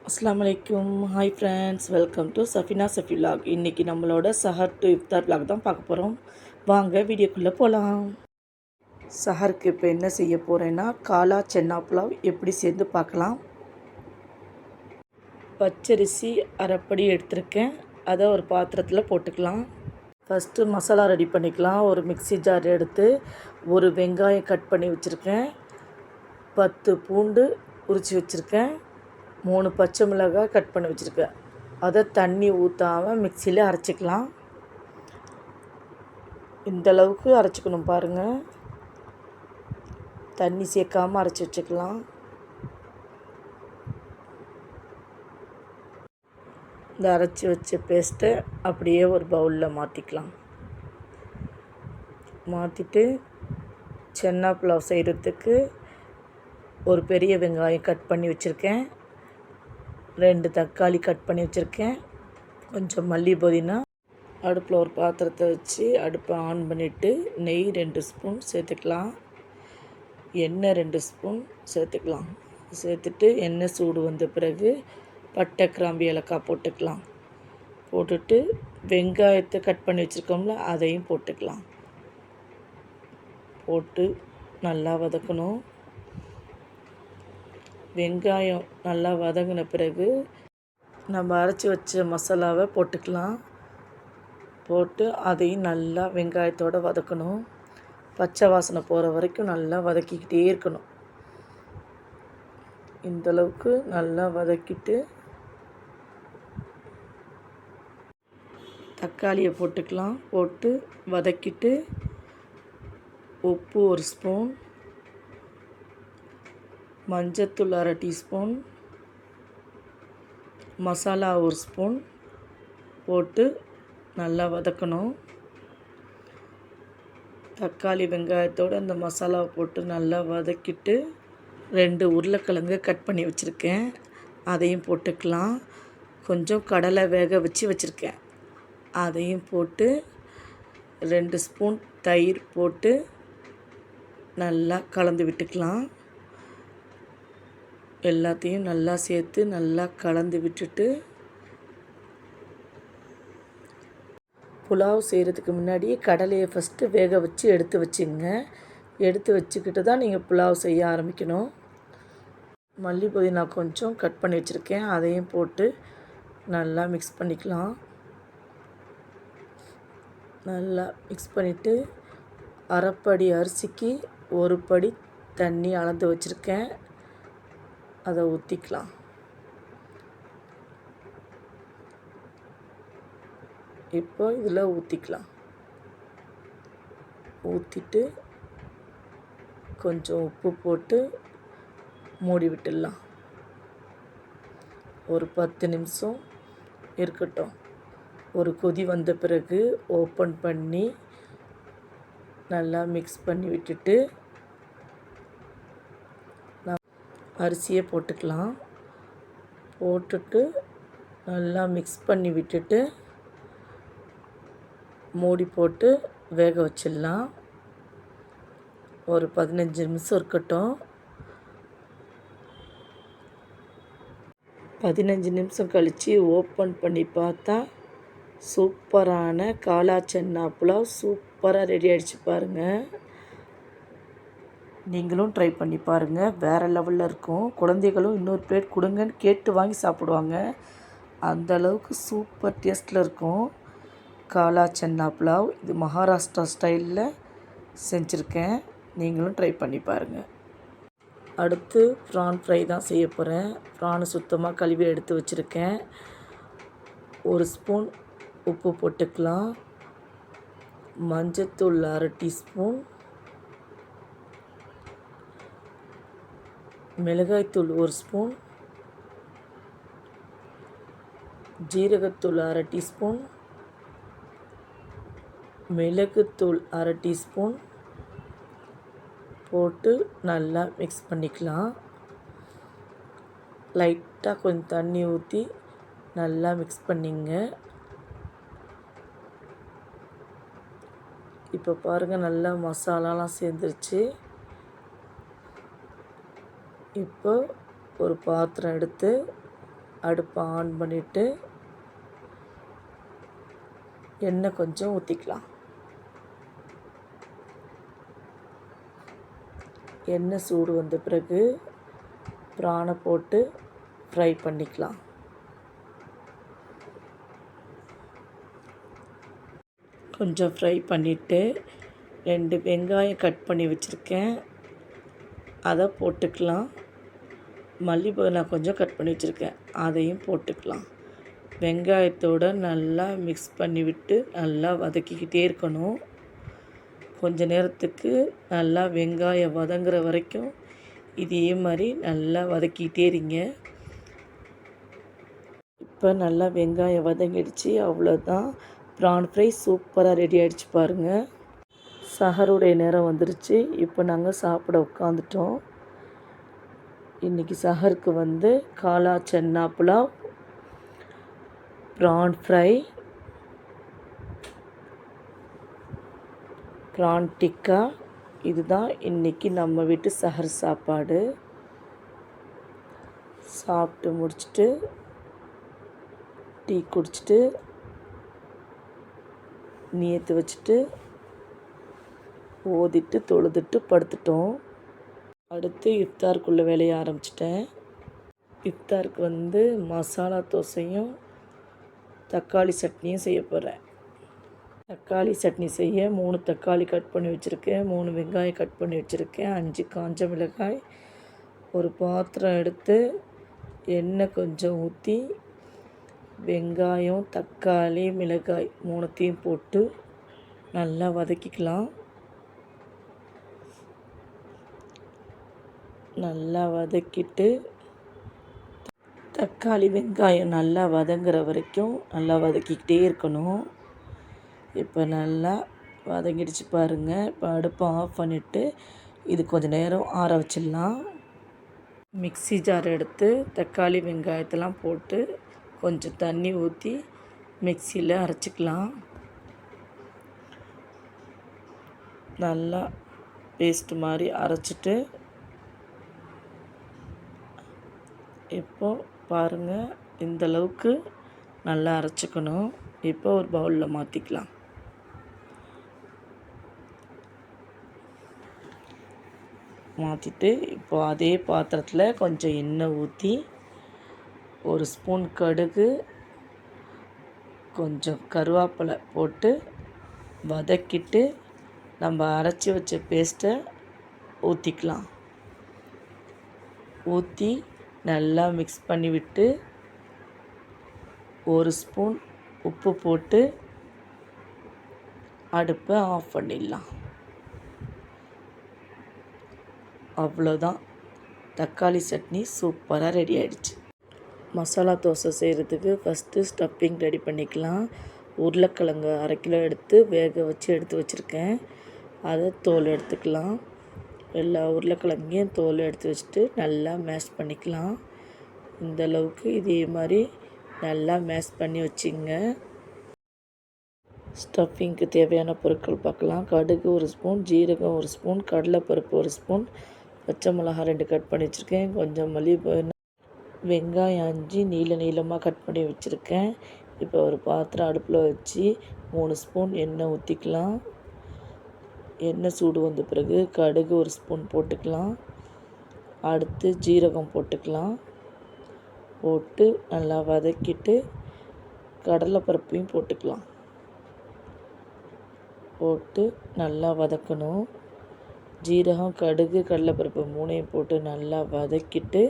அஸ்ஸலாமு அலைக்கும். Hi friends, welcome to Safi VlOG. இன்றைக்கி நம்மளோட சஹர் டு இஃப்தார் VlOG தான் பார்க்க போகிறோம். வாங்க வீடியோக்குள்ளே போகலாம். சஹருக்கு இப்போ என்ன செய்ய போகிறேன்னா காலா சென்னா புலாவ் எப்படி சேர்ந்து பார்க்கலாம். பச்சரிசி அரைப்படி எடுத்திருக்கேன், அதை ஒரு பாத்திரத்தில் போட்டுக்கலாம். ஃபஸ்ட்டு மசாலா ரெடி பண்ணிக்கலாம். ஒரு மிக்ஸி ஜார் எடுத்து ஒரு வெங்காயம் கட் பண்ணி வச்சுருக்கேன், 10 பூண்டு உரித்து வச்சுருக்கேன், 3 பச்சை மிளகாய் கட் பண்ணி வச்சுருக்கேன். அதை தண்ணி ஊற்றாமல் மிக்சியில் அரைச்சிக்கலாம். இந்தளவுக்கு அரைச்சிக்கணும் பாருங்கள், தண்ணி சேர்க்காமல் அரைச்சி வச்சுக்கலாம். இந்த அரைச்சி வச்ச பேஸ்ட்டை அப்படியே ஒரு பவுலில் மாற்றிக்கலாம். மாற்றிட்டு சென்னா புலாவ் செய்கிறதுக்கு ஒரு பெரிய வெங்காயம் கட் பண்ணி வச்சுருக்கேன், 2 தக்காளி கட் பண்ணி வச்சுருக்கேன், கொஞ்சம் மல்லி புதினா. அடுப்பில் ஒரு பாத்திரத்தை வச்சு அடுப்பை ஆன் பண்ணிவிட்டு நெய் 2 ஸ்பூன் சேர்த்துக்கலாம், எண்ணெய் 2 ஸ்பூன் சேர்த்துக்கலாம். சேர்த்துட்டு எண்ணெய் சூடு வந்த பிறகு பட்டை கிராம்பு ஏலக்காய் போட்டுக்கலாம். போட்டுட்டு வெங்காயத்தை கட் பண்ணி வச்சுருக்கோம்ல அதையும் போட்டுக்கலாம். போட்டு நல்லா வதக்கணும். வெங்காயம் நல்லா வதங்கின பிறகு நம்ம அரைச்சி வச்ச மசாலாவை போட்டுக்கலாம். போட்டு அதையும் நல்லா வெங்காயத்தோடு வதக்கணும். பச்சை வாசனை போகிற வரைக்கும் நல்லா வதக்கிக்கிட்டே இருக்கணும். இந்தளவுக்கு நல்லா வதக்கிட்டு தக்காளியை போட்டுக்கலாம். போட்டு வதக்கிட்டு உப்பு 1 ஸ்பூன், மஞ்சத்தூள் 1/2 டீஸ்பூன், மசாலா 1 ஸ்பூன் போட்டு நல்லா வதக்கணும். தக்காளி வெங்காயத்தோடு அந்த மசாலாவை போட்டு நல்லா வதக்கிட்டு 2 உருளைக்கிழங்கு கட் பண்ணி வச்சுருக்கேன், அதையும் போட்டுக்கலாம். கொஞ்சம் கடலை வேக வச்சுருக்கேன், அதையும் போட்டு 2 ஸ்பூன் தயிர் போட்டு நல்லா கலந்து விட்டுக்கலாம். எல்லாத்தையும் நல்லா சேர்த்து நல்லா கலந்து விட்டுட்டு புலாவ் செய்கிறதுக்கு முன்னாடி கடலையை ஃபஸ்ட்டு வேக வச்சு எடுத்து வச்சுங்க. எடுத்து வச்சுக்கிட்டு தான் நீங்கள் புலாவ் செய்ய ஆரம்பிக்கணும். மல்லி புதினா கொஞ்சம் கட் பண்ணி வச்சுருக்கேன், அதையும் போட்டு நல்லா மிக்ஸ் பண்ணிக்கலாம். நல்லா மிக்ஸ் பண்ணிவிட்டு அரைப்படி அரிசிக்கு 1 படி தண்ணி அளந்து வச்சுருக்கேன், அதை ஊற்றிக்கலாம். இப்போ இதில் ஊற்றிக்கலாம். ஊற்றிட்டு கொஞ்சம் உப்பு போட்டு மூடி விட்டுடலாம். ஒரு 10 நிமிஷம் இருக்கட்டும். ஒரு கொதி வந்த பிறகு ஓப்பன் பண்ணி நல்லா மிக்ஸ் பண்ணி விட்டுட்டு அரிசியை போட்டுக்கலாம். போட்டுட்டு நல்லா மிக்ஸ் பண்ணி விட்டுட்டு மூடி போட்டு வேக வச்சிடலாம். ஒரு 15 நிமிஷம் இருக்கட்டும். 15 நிமிஷம் கழித்து ஓப்பன் பண்ணி பார்த்தா சூப்பரான காலா சென்னா புலாவ் சூப்பராக ரெடி ஆகிடுச்சு பாருங்கள். நீங்களும் ட்ரை பண்ணி பாருங்கள், வேறு லெவலில் இருக்கும். குழந்தைகளும் இன்னொரு பிளேட் கொடுங்கன்னு கேட்டு வாங்கி சாப்பிடுவாங்க. அந்தளவுக்கு சூப்பர் டேஸ்ட்டில் இருக்கும் காலா சென்னா புலாவ். இது மகாராஷ்டிரா ஸ்டைலில் செஞ்சுருக்கேன், நீங்களும் ட்ரை பண்ணி பாருங்கள். அடுத்து ப்ரான் ஃப்ரை தான் செய்ய போகிறேன். ப்ரானை சுத்தமாக கழுவி எடுத்து வச்சுருக்கேன். 1 ஸ்பூன் உப்பு போட்டுக்கலாம். மஞ்சத்தூள் 1/2 டீஸ்பூன், மிளகாய்த்தூள் 1 ஸ்பூன், ஜீரகத்தூள் 1/2 டீஸ்பூன், மிளகுத்தூள் 1/2 டீஸ்பூன் போட்டு நல்லா மிக்ஸ் பண்ணிக்கலாம். லைட்டாக கொஞ்சம் தண்ணி ஊற்றி நல்லா மிக்ஸ் பண்ணிங்க. இப்போ பாருங்கள், நல்லா மசாலாலாம் சேர்ந்துருச்சு. இப்போ ஒரு பாத்திரம் எடுத்து அடுப்பை ஆன் பண்ணிவிட்டு எண்ணெய் கொஞ்சம் ஊற்றிக்கலாம். எண்ணெய் சூடு வந்த பிறகு ப்ரானை போட்டு ஃப்ரை பண்ணிக்கலாம். கொஞ்சம் ஃப்ரை பண்ணிவிட்டு 2 வெங்காயம் கட் பண்ணி வச்சுருக்கேன், அதை போட்டுக்கலாம். மல்லி புதினா கொஞ்சம் கட் பண்ணி வச்சுருக்கேன், அதையும் போட்டுக்கலாம். வெங்காயத்தோடு நல்லா மிக்ஸ் பண்ணி விட்டு நல்லா வதக்கிக்கிட்டே இருக்கணும். கொஞ்ச நேரத்துக்கு நல்லா வெங்காயம் வதங்குற வரைக்கும் இதே மாதிரி நல்லா வதக்கிக்கிட்டே இருங்க. இப்போ நல்லா வெங்காயம் வதங்கிடுச்சு. அவ்வளோதான், ப்ரான் ஃப்ரை சூப்பராக ரெடி ஆகிடுச்சு பாருங்கள். சஹருடைய நேரம் வந்துருச்சு. இப்போ நாங்கள் சாப்பிட உட்காந்துட்டோம். இன்றைக்கி சஹருக்கு kala chana pulao, prawn fry, prawn tikka, இதுதான் இன்றைக்கி நம்ம வீட்டு சஹர் சாப்பாடு. சாப்பிட்டு முடிச்சுட்டு டீ குடிச்சிட்டு நியத்து வச்சுட்டு ஓதிட்டு தொழுதுட்டு படுத்துட்டோம். அடுத்து இஃப்தாருக்குள்ளே வேலையை ஆரம்பிச்சிட்டேன். இஃப்தாருக்கு மசாலா தோசையும் தக்காளி சட்னியும் செய்ய போகிறேன். தக்காளி சட்னி செய்ய 3 தக்காளி கட் பண்ணி வச்சுருக்கேன், 3 வெங்காயம் கட் பண்ணி வச்சுருக்கேன், 5 காஞ்ச மிளகாய். ஒரு பாத்திரம் எடுத்து எண்ணெய் கொஞ்சம் ஊற்றி வெங்காயம், தக்காளி, மிளகாய் 3த்தையும் போட்டு நல்லா வதக்கிக்கலாம். நல்லா வதக்கிட்டு தக்காளி வெங்காயம் நல்லா வதங்குற வரைக்கும் நல்லா வதக்கிக்கிட்டே இருக்கணும். இப்போ நல்லா வதங்கிடுச்சு பாருங்கள். இப்போ அடுப்பை ஆஃப் பண்ணிவிட்டு இது கொஞ்சம் நேரம் ஆற வச்சிடலாம். மிக்ஸி ஜார் எடுத்து தக்காளி வெங்காயத்தெல்லாம் போட்டு கொஞ்சம் தண்ணி ஊற்றி மிக்சியில் அரைச்சிக்கலாம். நல்லா பேஸ்ட் மாதிரி அரைச்சிட்டு இப்போது பாருங்கள், இந்தளவுக்கு நல்லா அரைச்சிக்கணும். இப்போ ஒரு பவுலில் மாற்றிக்கலாம். மாற்றிட்டு இப்போ அதே பாத்திரத்தில் கொஞ்சம் எண்ணெய் ஊற்றி 1 ஸ்பூன் கடுகு, கொஞ்சம் கருவேப்பிலை போட்டு வதக்கிட்டு நம்ம அரைச்சி வச்ச பேஸ்ட்டை ஊற்றிக்கலாம். ஊற்றி நல்லா மிக்ஸ் பண்ணி விட்டு 1 ஸ்பூன் உப்பு போட்டு அடுப்பை ஆஃப் பண்ணிடலாம். அவ்வளோதான், தக்காளி சட்னி சூப்பராக ரெடி ஆகிடுச்சு. மசாலா தோசை செய்கிறதுக்கு ஃபஸ்ட்டு ஸ்டஃப்பிங் ரெடி பண்ணிக்கலாம். உருளைக்கிழங்கு 1/2 கிலோ எடுத்து வேக வச்சு எடுத்து வச்சுருக்கேன், அதை தோல் எடுத்துக்கலாம். எல்லா உருளைக்கிழங்கையும் தோல் எடுத்து வச்சுட்டு நல்லா மேஷ் பண்ணிக்கலாம். இந்தளவுக்கு இதே மாதிரி நல்லா மேஷ் பண்ணி வச்சுங்க. ஸ்டஃபிங்க்கு தேவையான பொருட்கள் பார்க்கலாம். கடுகு 1 ஸ்பூன், ஜீரகம் 1 ஸ்பூன், கடலைப்பருப்பு 1 ஸ்பூன், பச்சை மிளகாய் 2 கட் பண்ணி வச்சுருக்கேன், கொஞ்சம் மல்லி புதினா, வெங்காயம் 5 நீளமாக கட் பண்ணி வச்சுருக்கேன். இப்போ ஒரு பாத்திரம் அடுப்பில் வச்சு 3 ஸ்பூன் எண்ணெய் ஊற்றிக்கலாம். எண்ணெய் சூடு வந்த பிறகு கடுகு 1 ஸ்பூன் போட்டுக்கலாம். அடுத்து ஜீரகம் போட்டுக்கலாம். போட்டு நல்லா வதக்கிட்டு கடலைப்பருப்பையும் போட்டுக்கலாம். போட்டு நல்லா வதக்கணும். ஜீரகம், கடுகு, கடலைப்பருப்பு 3ஐயும் போட்டு நல்லா வதக்கிட்டு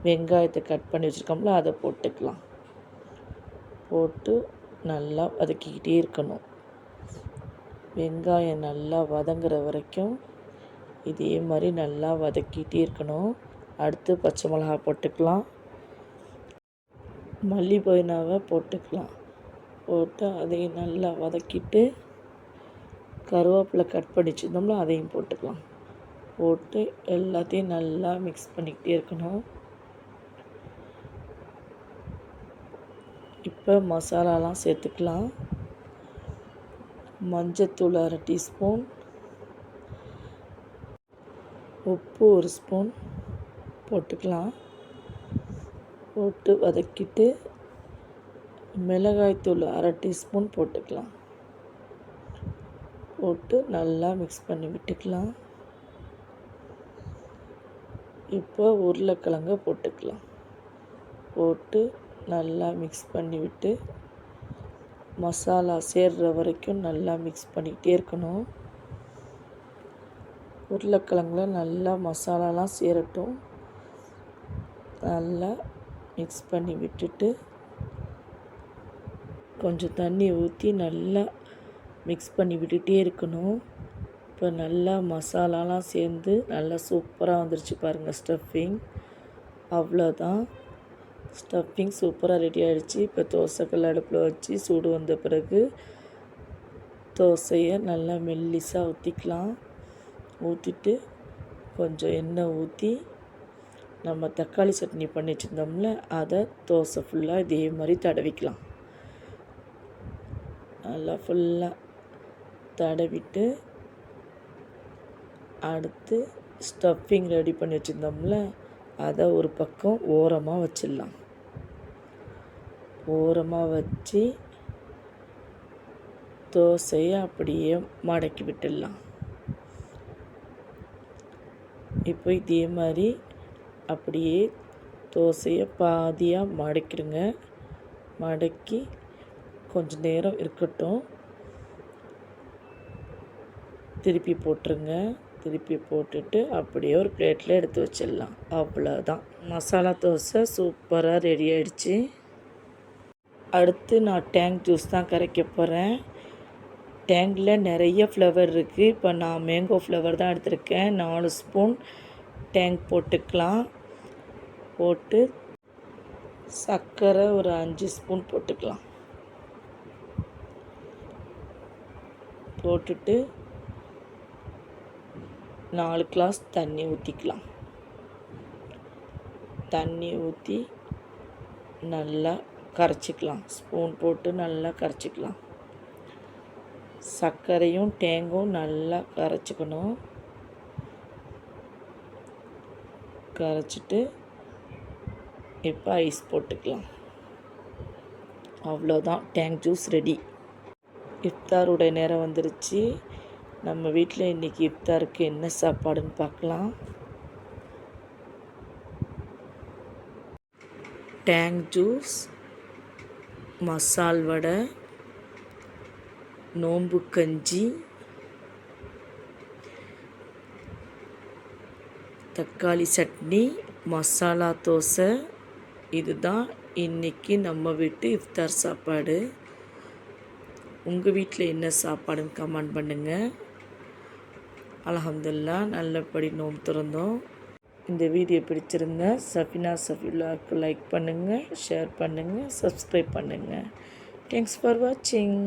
வெங்காயத்தை கட் பண்ணி வச்சுருக்கோம்ல, அதை போட்டுக்கலாம். போட்டு நல்லா வதக்கிக்கிட்டே இருக்கணும். வெங்காயம் நல்லா வதங்குற வரைக்கும் இதே மாதிரி நல்லா வதக்கிட்டே இருக்கணும். அடுத்து பச்சை மிளகாய் போட்டுக்கலாம். மல்லி புதினாவை போட்டுக்கலாம். போட்டு அதையும் நல்லா வதக்கிட்டு கருவேப்பிலை கட் பண்ணி வச்சுருந்தோம்ல, அதையும் போட்டுக்கலாம். போட்டு எல்லாத்தையும் நல்லா மிக்ஸ் பண்ணிக்கிட்டே இருக்கணும். இப்போ மசாலாலாம் சேர்த்துக்கலாம். மஞ்சத்தூள் 1/2 டீஸ்பூன், உப்பு 1 ஸ்பூன் போட்டுக்கலாம். போட்டு வதக்கிட்டு மிளகாய்த்தூள் 1/2 டீஸ்பூன் போட்டுக்கலாம். போட்டு நல்லா மிக்ஸ் பண்ணி விட்டுக்கலாம். இப்போ உருளைக்கிழங்க போட்டுக்கலாம். போட்டு நல்லா மிக்ஸ் பண்ணி விட்டு மசாலா சேர்கிற வரைக்கும் நல்லா மிக்ஸ் பண்ணிக்கிட்டே இருக்கணும். உருளைக்கிழங்குல நல்லா மசாலாலாம் சேரட்டும். நல்லா மிக்ஸ் பண்ணி விட்டுட்டு கொஞ்சம் தண்ணி ஊற்றி நல்லா மிக்ஸ் பண்ணி விட்டுட்டே இருக்கணும். இப்போ நல்லா மசாலாலாம் சேர்ந்து நல்லா சூப்பராக வந்துருச்சு பாருங்கள் ஸ்டஃபிங். அவ்வளோதான், ஸ்டஃபிங் சூப்பராக ரெடி ஆகிடுச்சு. இப்போ தோசைக்கல் அடுப்பில் வச்சு சூடு வந்த பிறகு தோசையை நல்லா மெல்லிசாக ஊற்றிக்கலாம். ஊற்றிட்டு கொஞ்சம் எண்ணெய் ஊற்றி நம்ம தக்காளி சட்னி பண்ணி வச்சுருந்தோம்ல அதை தோசை ஃபுல்லாக இதே மாதிரி தடவிக்கலாம். நல்லா ஃபுல்லாக தடவிட்டு அடுத்து ஸ்டஃபிங் ரெடி பண்ணி வச்சுருந்தோம்ல அதை ஒரு பக்கம் ஓரமாக வச்சிடலாம். ஓரமாக வச்சு தோசையை அப்படியே மடக்கி விட்டுடலாம். இப்போ இதே மாதிரி அப்படியே தோசையை பாதியாக மடக்கிடுங்க. மடக்கி கொஞ்சம் நேரம் இருக்கட்டும். திருப்பி போட்டுருங்க. திருப்பி போட்டுட்டு அப்படியே ஒரு பிளேட்டில் எடுத்து வச்சிடலாம். அவ்வளோதான், மசாலா தோசை சூப்பராக ரெடி ஆகிடுச்சு. அடுத்து நான் டேங்க் ஜூஸ் தான் கரைக்க போகிறேன். டேங்கில் நிறைய ஃப்ளவர் இருக்குது. இப்போ நான் மேங்கோ ஃப்ளவர் தான் எடுத்திருக்கேன். 4 ஸ்பூன் டேங்க் போட்டுக்கலாம். போட்டு சர்க்கரை ஒரு 5 ஸ்பூன் போட்டுக்கலாம். போட்டுட்டு 4 கிளாஸ் தண்ணி ஊற்றிக்கலாம். தண்ணி ஊற்றி நல்லா கரைச்சிக்கலாம். ஸ்பூன் போட்டு நல்லா கரைச்சிக்கலாம். சர்க்கரையும் தேங்கும் நல்லா கரைச்சிக்கணும். கரைச்சிட்டு இப்போ ஐஸ் போட்டுக்கலாம். அவ்வளோதான், டேங்க் ஜூஸ் ரெடி. இஃப்தாருடைய நேரம் வந்துருச்சு. நம்ம வீட்டில் இன்றைக்கி இஃப்தாருக்கு என்ன சாப்பாடுன்னு பார்க்கலாம். டேங்க் ஜூஸ், மசால் வடை, நோம்பு கஞ்சி, தக்காளி சட்னி, மசாலா தோசை. இதுதான் இன்றைக்கி நம்ம வீட்டு இஃப்தார் சாப்பாடு. உங்கள் வீட்டில் என்ன சாப்பாடுன்னு கமெண்ட் பண்ணுங்கள். அல்ஹம்துலில்லாஹ் நல்லபடி நோம்பு திறந்தோம். இந்த வீடியோ பிடிச்சிருந்தா VlOGக்கு லைக் பண்ணுங்கள், ஷேர் பண்ணுங்கள், சப்ஸ்கிரைப் பண்ணுங்கள். தேங்க்ஸ் ஃபார் வாட்சிங்.